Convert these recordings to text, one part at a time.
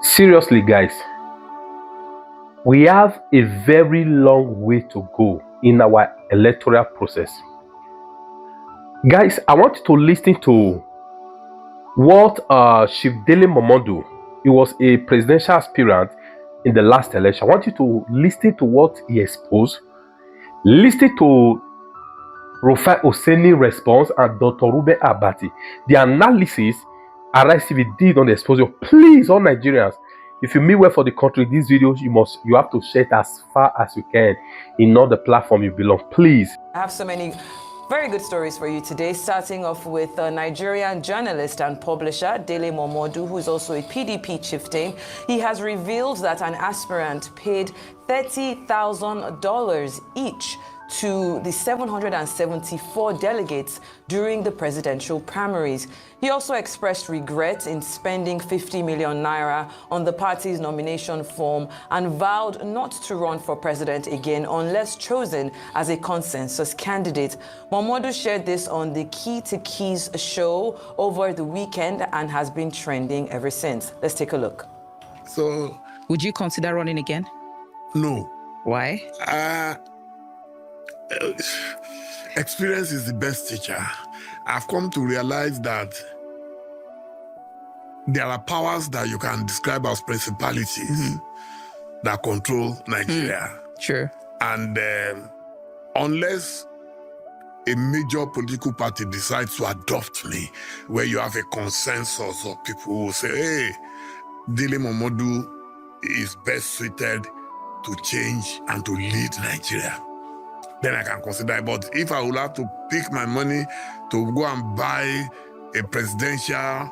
Seriously, guys, we have a very long way to go in our electoral process. Guys, I want you to listen to what Chief Dele Momodu, he was a presidential aspirant in the last election. I want you to listen to what he exposed. Listen to Rufai Oseni response and Dr. Ruben Abbati. The analysis RICV did on the exposure. Please, all Nigerians, if you mean well for the country, these videos you have to share it as far as you can in all the platform you belong. Please. I have so many very good stories for you today, starting off with a Nigerian journalist and publisher, Dele Momodu, who is also a PDP chieftain. He has revealed that an aspirant paid $30,000 each to the 774 delegates during the presidential primaries. He also expressed regret in spending 50 million naira on the party's nomination form and vowed not to run for president again unless chosen as a consensus candidate. Momodu shared this on the Key to Keys show over the weekend and has been trending ever since. Let's take a look. So, would you consider running again? No. Why? Experience is the best teacher. I've come to realize that there are powers that you can describe as principalities that control Nigeria. Sure. And unless a major political party decides to adopt me, where you have a consensus of people who say, hey, Dele Momodu is best suited to change and to lead Nigeria, then I can consider it. But if I would have to pick my money to go and buy a presidential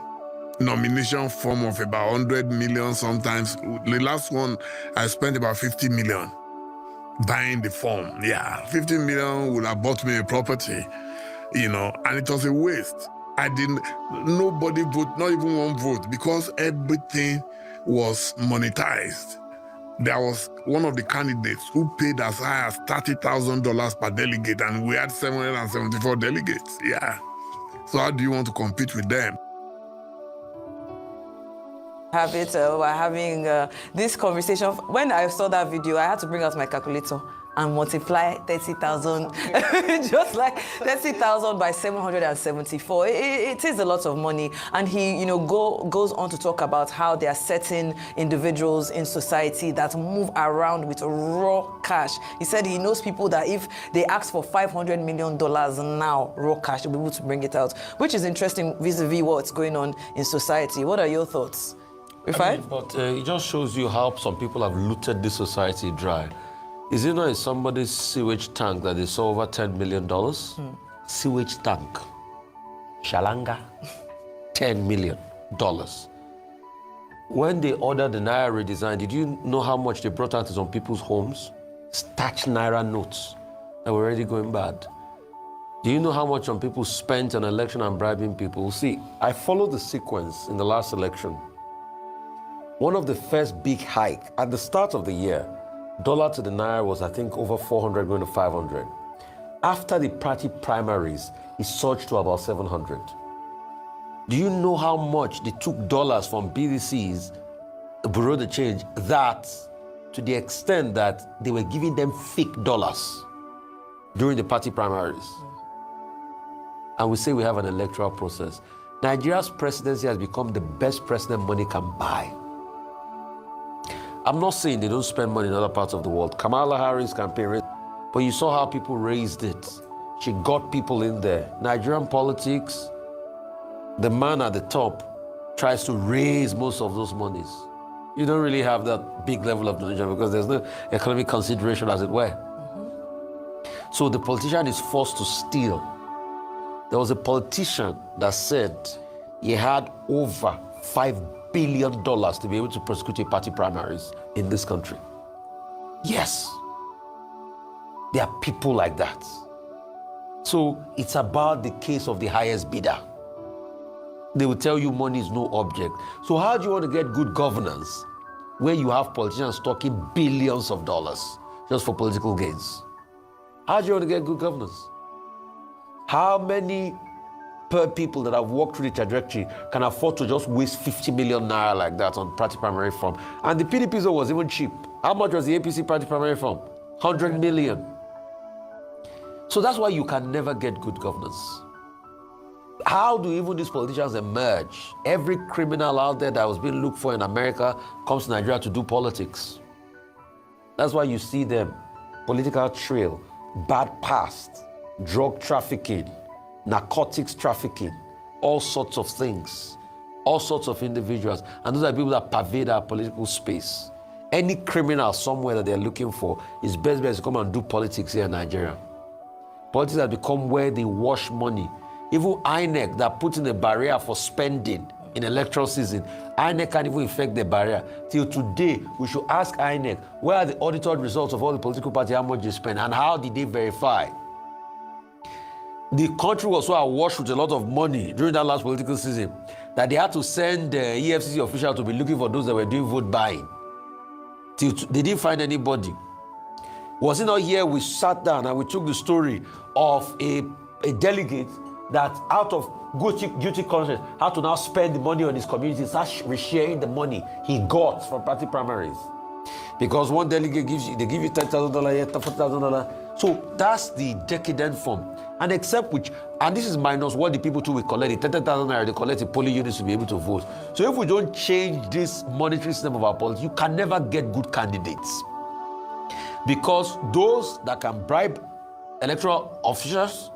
nomination form of about 100 million sometimes, the last one I spent about 50 million buying the form. Yeah, 50 million would have bought me a property, and it was a waste. Nobody voted, not even one vote, because everything was monetized. There was one of the candidates who paid as high as $30,000 per delegate, and we had 774 delegates. Yeah. So how do you want to compete with them? We're having this conversation. When I saw that video, I had to bring out my calculator and multiply 30,000, just like 30,000 by 774. It is a lot of money. And he, goes on to talk about how there are certain individuals in society that move around with raw cash. He said he knows people that if they ask for $500 million now, raw cash, they'll be able to bring it out, which is interesting vis-a-vis what's going on in society. What are your thoughts? Rufai? But it just shows you how some people have looted this society dry. Is it not in somebody's sewage tank that they saw over $10 million? Sewage tank. Shalanga. $10 million. When they ordered the Naira redesign, did you know how much they brought out to some people's homes? Stacked Naira notes that were already going bad. Do you know how much some people spent on election and bribing people? See, I followed the sequence in the last election. One of the first big hike at the start of the year, dollar to the Naira was, I think, over 400 going to 500. After the party primaries, it surged to about 700. Do you know how much they took dollars from BDCs, Bureau de Change, that to the extent that they were giving them fake dollars during the party primaries? And we say we have an electoral process. Nigeria's presidency has become the best president money can buy. I'm not saying they don't spend money in other parts of the world. Kamala Harris campaign, but you saw how people raised it. She got people in there. Nigerian politics, the man at the top tries to raise most of those monies. You don't really have that big level of donation because there's no economic consideration, as it were. So the politician is forced to steal. There was a politician that said he had over $5 billion to be able to prosecute a party primaries in this country. Yes, there are people like that. So it's about the case of the highest bidder. They will tell you money is no object. So how do you want to get good governance where you have politicians talking billions of dollars just for political gains? How do you want to get good governance? How many per people that have walked through the trajectory can afford to just waste 50 million naira like that on party primary form. And the PDP zone was even cheap. How much was the APC party primary form? 100 million. So that's why you can never get good governance. How do even these politicians emerge? Every criminal out there that was being looked for in America comes to Nigeria to do politics. That's why you see them. Political trail, bad past, drug trafficking, narcotics trafficking, all sorts of things, all sorts of individuals. And those are people that pervade our political space. Any criminal somewhere that they're looking for is best to come and do politics here in Nigeria. Politics has become where they wash money. Even INEC that put in a barrier for spending in electoral season, INEC can't even effect the barrier. Till today, we should ask INEC, where are the audited results of all the political parties, how much they spend, and how did they verify? The country was so awash with a lot of money during that last political season that they had to send the EFCC officials to be looking for those that were doing vote buying. They didn't find anybody. Was it not here we sat down and we took the story of a delegate that out of guilty conscience had to now spend the money on his community, start resharing the money he got from party primaries. Because one delegate they give you $10,000, $40,000. So that's the decadent form. And and this is minus what the people too will collect, the 10,000 naira they collect the polling units to be able to vote. So if we don't change this monetary system of our politics, you can never get good candidates. Because those that can bribe electoral officials,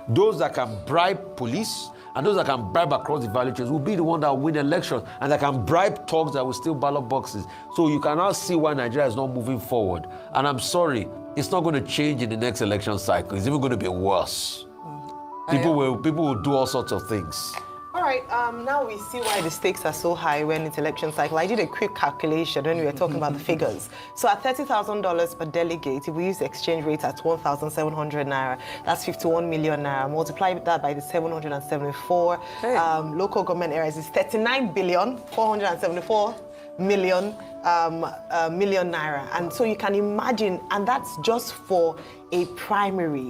those that can bribe police, and those that can bribe across the value chains will be the one that win elections, and that can bribe thugs that will steal ballot boxes. So you can now see why Nigeria is not moving forward. And I'm sorry, it's not going to change in the next election cycle. It's even going to be worse. People will do all sorts of things. All right, now we see why the stakes are so high when it's election cycle. I did a quick calculation when we were talking about the figures. So at $30,000 per delegate, if we use the exchange rate at 1,700 naira, that's 51 million naira. Multiply that by the 774 local government areas is 39,474,000,000 million naira. And so you can imagine, and that's just for a primary,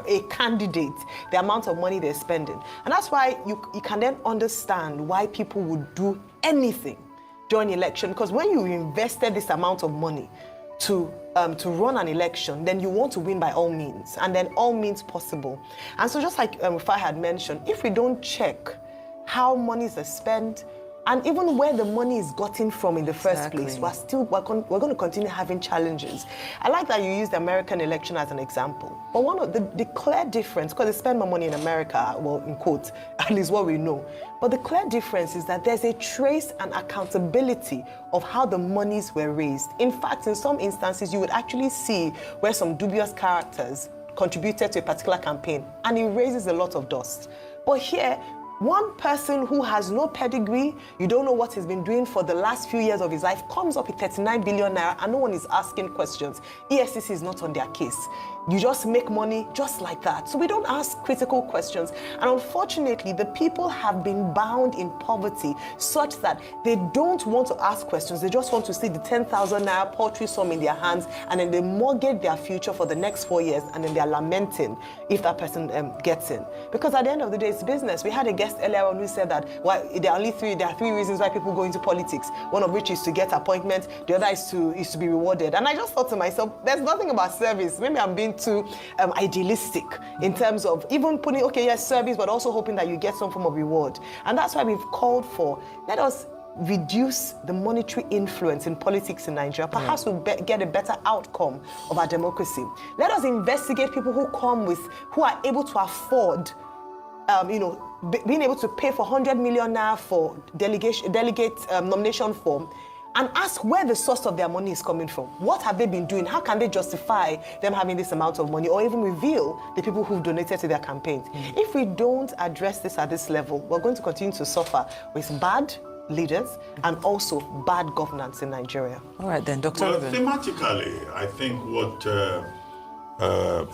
a candidate, the amount of money they're spending. And that's why you can then understand why people would do anything during election, because when you invested this amount of money to run an election, then you want to win by all means, and then all means possible. And so just like Rufai had mentioned, if we don't check how monies are spent, and even where the money is gotten from in the first place, we're going to continue having challenges. I like that you used the American election as an example. But one of the clear difference, because they spend more money in America, well, in quotes, at least what we know. But the clear difference is that there's a trace and accountability of how the monies were raised. In fact, in some instances, you would actually see where some dubious characters contributed to a particular campaign, and it raises a lot of dust. But here, one person who has no pedigree, you don't know what he's been doing for the last few years of his life, comes up with 39 billion naira and no one is asking questions. EFCC is not on their case. You just make money just like that. So we don't ask critical questions. And unfortunately, the people have been bound in poverty such that they don't want to ask questions. They just want to see the 10,000 naira paltry sum in their hands, and then they mortgage their future for the next 4 years, and then they're lamenting if that person gets in. Because at the end of the day, it's business. We had a guest earlier on who said that there are three reasons why people go into politics. One of which is to get appointments. The other is to be rewarded. And I just thought to myself, there's nothing about service. Maybe I'm being too idealistic in terms of even putting, service, but also hoping that you get some form of reward. And that's why we've called for, let us reduce the monetary influence in politics in Nigeria. Perhaps we'll get a better outcome of our democracy. Let us investigate people who are able to afford being able to pay for 100 million naira for delegate nomination form, and ask where the source of their money is coming from. What have they been doing? How can they justify them having this amount of money, or even reveal the people who've donated to their campaigns? If we don't address this at this level, we're going to continue to suffer with bad leaders and also bad governance in Nigeria. All right then, Dr. Well, Ruben. thematically, I think what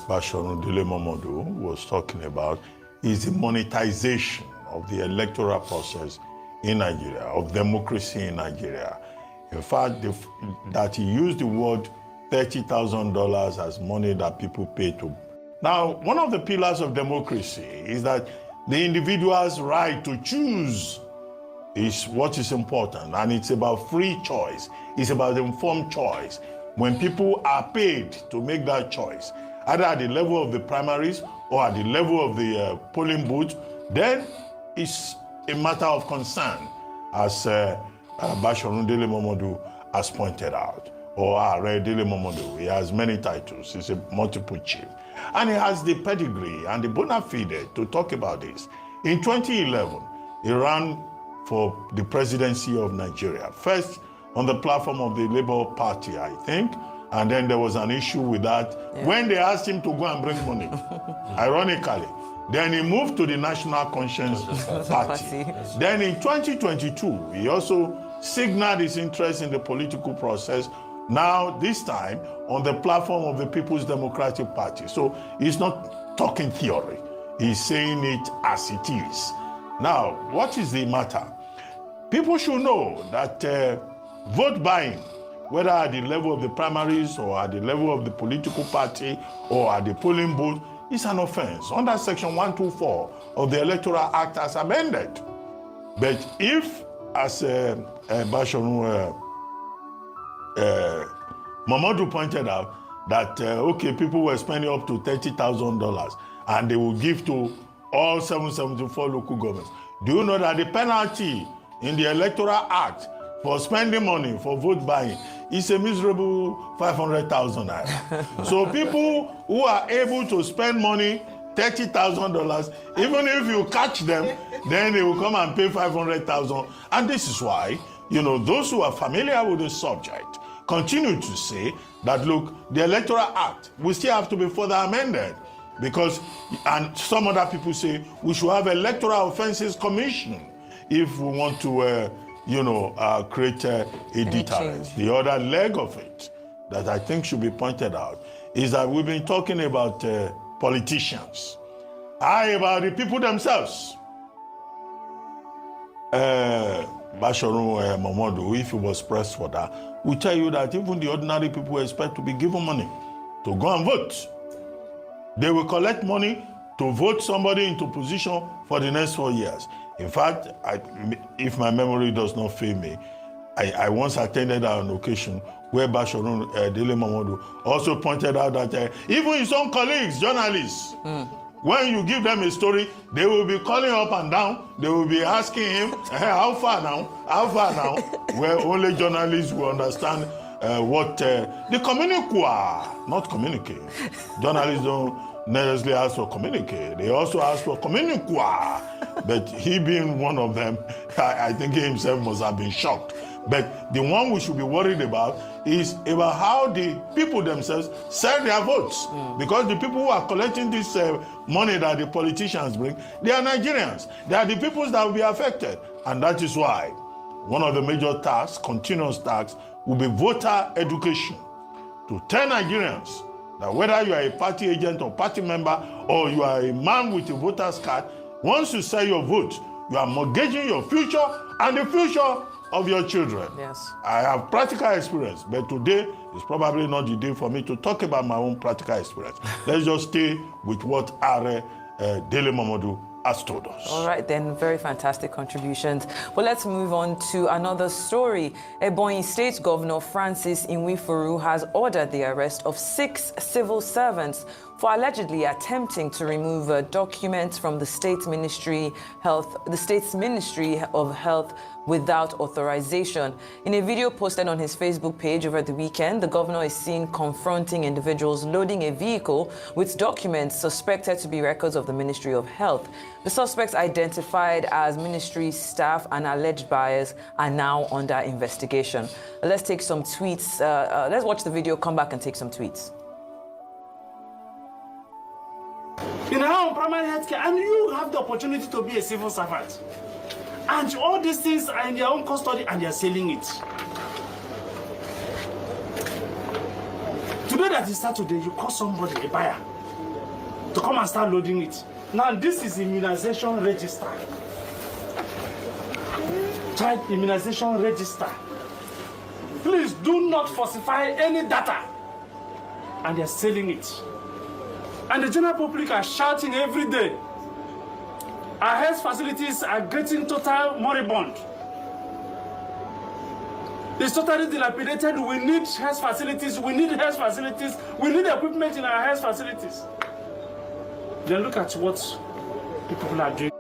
Bashorun Dele Momodu was talking about is the monetization of the electoral process in Nigeria, of democracy in Nigeria. In fact, that he used the word $30,000 as money that people pay to. Now, one of the pillars of democracy is that the individual's right to choose is what is important, and it's about free choice. It's about informed choice. When people are paid to make that choice, either at the level of the primaries or at the level of the polling booth, then it's a matter of concern, as Bashorun Dele Momodu has pointed out, or Dele Momodu. He has many titles. He's a multiple chief. And he has the pedigree and the bona fide to talk about this. In 2011, he ran for the presidency of Nigeria. First, on the platform of the Labour Party, I think, and then there was an issue with that when they asked him to go and bring money, ironically. Then he moved to the National Conscience Party. Then in 2022, he also signaled his interest in the political process, now this time on the platform of the People's Democratic Party. So he's not talking theory, he's saying it as it is. Now, what is the matter? People should know that vote buying, whether at the level of the primaries or at the level of the political party or at the polling booth, is an offense under Section 124 of the Electoral Act as amended. But if, as Bashorun Momodu pointed out, that okay, people were spending up to $30,000 and they will give to all 774 local governments. Do you know that the penalty in the Electoral Act for spending money for vote buying is a miserable 500,000 naira? So people who are able to spend money, $30,000, even if you catch them, then they will come and pay 500,000. And this is why, you know, those who are familiar with the subject continue to say that, look, the Electoral Act will still have to be further amended, because, and some other people say we should have Electoral Offences Commission if we want to create a deterrent. The other leg of it that I think should be pointed out is that we've been talking about politicians. About the people themselves. Bashorun Momodu, if he was pressed for that, will tell you that even the ordinary people expect to be given money to go and vote. They will collect money to vote somebody into position for the next 4 years. In fact, if my memory does not fail me, I once attended an occasion where Bashorun Dele Momodu also pointed out that even his own colleagues, journalists, when you give them a story, they will be calling up and down. They will be asking him, how far now? How far now? Where only journalists will understand what the communique, not communicate. Journalists don't necessarily ask for communicate. They also ask for communique. But he being one of them, I think he himself must have been shocked. But the one we should be worried about is about how the people themselves sell their votes. Because the people who are collecting this money that the politicians bring, they are Nigerians. They are the peoples that will be affected. And that is why one of the major tasks, continuous tasks, will be voter education. To tell Nigerians that whether you are a party agent or party member, or you are a man with a voter's card, once you sell your vote, you are mortgaging your future and the future of your children. Yes. I have practical experience, but today is probably not the day for me to talk about my own practical experience. Let's just stay with what Are Dele Momodu has told us. All right, then, very fantastic contributions. Well, let's move on to another story. Ebonyi State Governor Francis Inwifuru has ordered the arrest of 6 civil servants for allegedly attempting to remove documents from the state's Ministry of Health without authorization. In a video posted on his Facebook page over the weekend, the governor is seen confronting individuals loading a vehicle with documents suspected to be records of the Ministry of Health. The suspects, identified as ministry staff and alleged buyers, are now under investigation. Let's take some tweets. Let's watch the video, come back and take some tweets. In our own primary health care, and you have the opportunity to be a civil servant. And all these things are in their own custody and they are selling it. Today that is Saturday, you call somebody, a buyer, to come and start loading it. Now this is immunization register. Child immunization register. Please do not falsify any data. And they are selling it. And the general public are shouting every day. Our health facilities are getting total moribund. It's totally dilapidated. We need health facilities. We need health facilities. We need equipment in our health facilities. Then look at what the people are doing.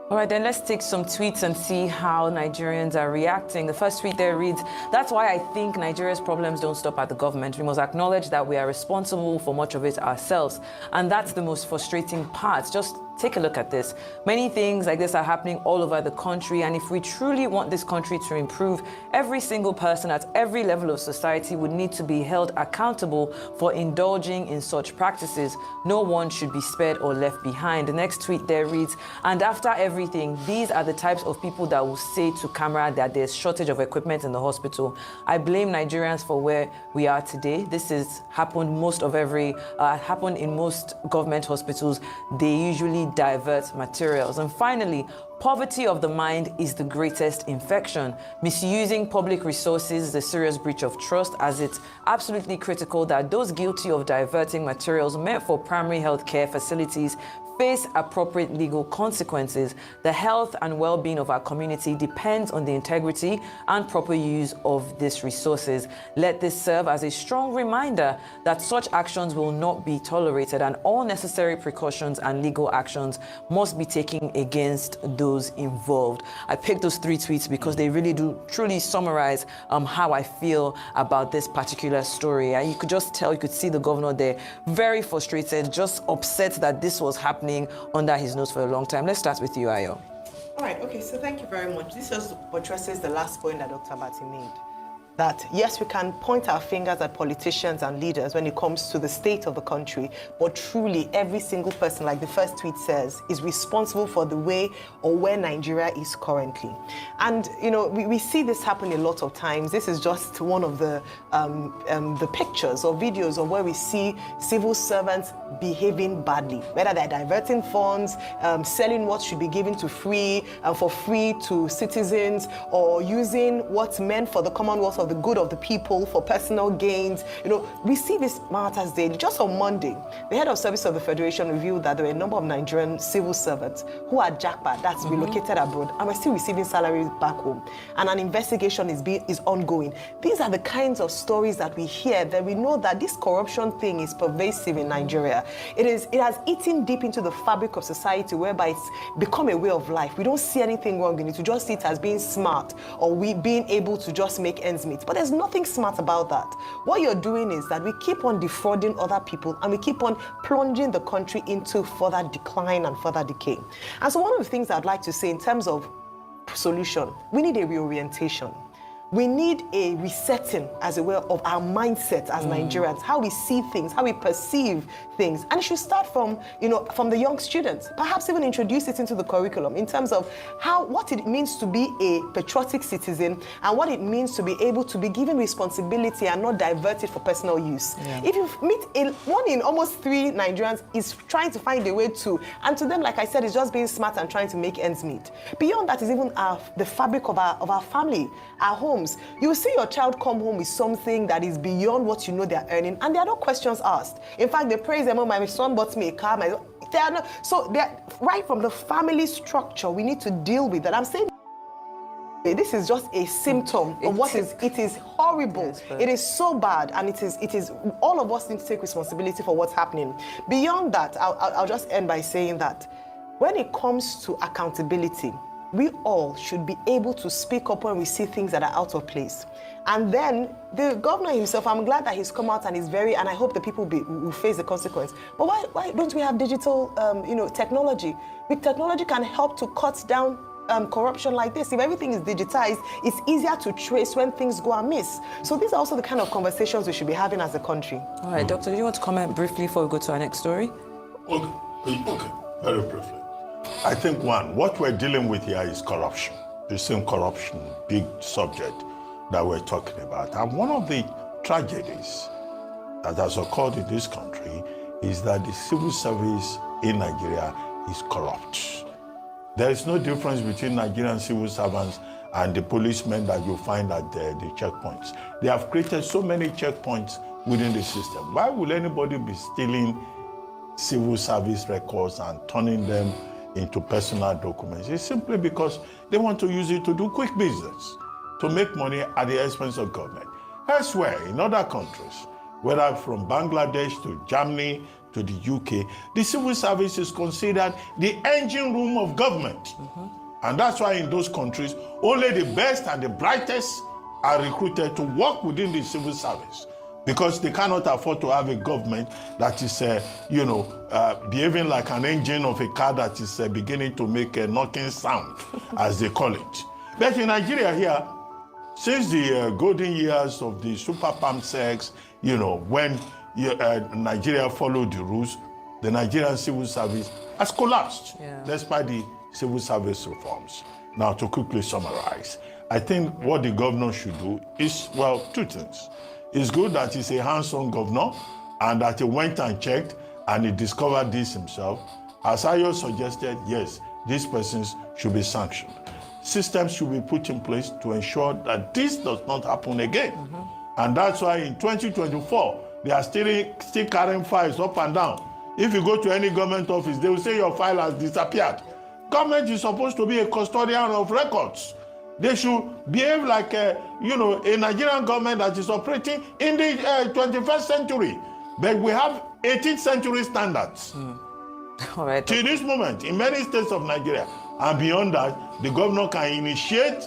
All right, then let's take some tweets and see how Nigerians are reacting. The first tweet there reads, "That's why I think Nigeria's problems don't stop at the government. We must acknowledge that we are responsible for much of it ourselves. And that's the most frustrating part. Just take a look at this. Many things like this are happening all over the country. And if we truly want this country to improve, every single person at every level of society would need to be held accountable for indulging in such practices. No one should be spared or left behind." The next tweet there reads, "And after everything, these are the types of people that will say to camera that there's shortage of equipment in the hospital. I blame Nigerians for where we are today. This has happened happened in most government hospitals. They usually divert materials." And finally, "Poverty of the mind is the greatest infection. Misusing public resources is a serious breach of trust, as it's absolutely critical that those guilty of diverting materials meant for primary health care facilities face appropriate legal consequences. The health and well-being of our community depends on the integrity and proper use of these resources. Let this serve as a strong reminder that such actions will not be tolerated, and all necessary precautions and legal actions must be taken against those involved." I picked those three tweets because they really do truly summarize how I feel about this particular story. And you could just tell, you could see the governor there, very frustrated, just upset that this was happening under his nose for a long time. Let's start with you, Ayo. All right, okay, so thank you very much. This just addresses the last point that Dr. Abbati made. That yes, we can point our fingers at politicians and leaders when it comes to the state of the country, but truly every single person, like the first tweet says, is responsible for the way or where Nigeria is currently. And you know, we see this happen a lot of times. This is just one of the pictures or videos of where we see civil servants behaving badly, whether they're diverting funds, selling what should be given to for free to citizens, or using what's meant for the commonwealth of the good of the people for personal gains. You know, we see this matters daily. Just on Monday, the head of service of the Federation revealed that there were a number of Nigerian civil servants who are jackpot, that's relocated abroad, and we're still receiving salaries back home. And an investigation is ongoing. These are the kinds of stories that we hear, that we know that this corruption thing is pervasive in Nigeria. It has eaten deep into the fabric of society, whereby it's become a way of life. We don't see anything wrong in it. We just see it as being smart, or we being able to just make ends meet. But there's nothing smart about that. What you're doing is that we keep on defrauding other people, and we keep on plunging the country into further decline and further decay. And so one of the things I'd like to say in terms of solution, we need a reorientation. We need a resetting, as it were, of our mindset as Nigerians, how we see things, how we perceive things. And it should start from, from the young students, perhaps even introduce it into the curriculum in terms of what it means to be a patriotic citizen, and what it means to be able to be given responsibility and not diverted for personal use. Yeah. If you meet one in almost 3 Nigerians is trying to find a way to, and to them, like I said, it's just being smart and trying to make ends meet. Beyond that is even the fabric of our family, our homes. You will see your child come home with something that is beyond what you know they're earning, and there are no questions asked. In fact, they praise them, "Oh, my son bought me a car." They are not, so they're right from the family structure. We need to deal with that. I'm saying this is just a symptom of what is. It is horrible. Yes, it is so bad, and it is. All of us need to take responsibility for what's happening. Beyond that, I'll just end by saying that when it comes to accountability, we all should be able to speak up when we see things that are out of place. And then the governor himself, I'm glad that he's come out and and I hope the people will face the consequence. But why don't we have digital, technology? Technology can help to cut down corruption like this. If everything is digitized, it's easier to trace when things go amiss. So these are also the kind of conversations we should be having as a country. All right, Doctor, do you want to comment briefly before we go to our next story? Okay, very briefly. I think what we're dealing with here is corruption. The same corruption, big subject that we're talking about. And one of the tragedies that has occurred in this country is that the civil service in Nigeria is corrupt. There is no difference between Nigerian civil servants and the policemen that you find at the checkpoints. They have created so many checkpoints within the system. Why will anybody be stealing civil service records and turning them into personal documents. It's simply because they want to use it to do quick business, to make money at the expense of government. Elsewhere, in other countries, whether from Bangladesh to Germany to the UK, the civil service is considered the engine room of government. And that's why in those countries, only the best and the brightest are recruited to work within the civil service, because they cannot afford to have a government that is, behaving like an engine of a car that is beginning to make a knocking sound, as they call it. But in Nigeria here, since the golden years of the super palm sex, when Nigeria followed the rules, the Nigerian civil service has collapsed, despite the civil service reforms. Now, to quickly summarize, I think what the governor should do is, well, two things. It's good that he's a hands-on governor and that he went and checked and he discovered this himself. As Ayo suggested, yes, these persons should be sanctioned. Systems should be put in place to ensure that this does not happen again. And that's why in 2024, they are still carrying files up and down. If you go to any government office, they will say your file has disappeared. Government is supposed to be a custodian of records. They should behave like a Nigerian government that is operating in the 21st century. But we have 18th century standards. All right. Till this moment, in many states of Nigeria, and beyond that, the governor can initiate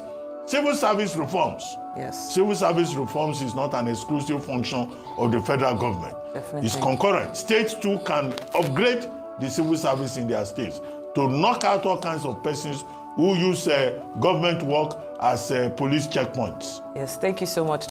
civil service reforms. Yes. Civil service reforms is not an exclusive function of the federal government. Definitely. It's concurrent. States too can upgrade the civil service in their states to knock out all kinds of persons who use government work as police checkpoints. Yes, thank you so much.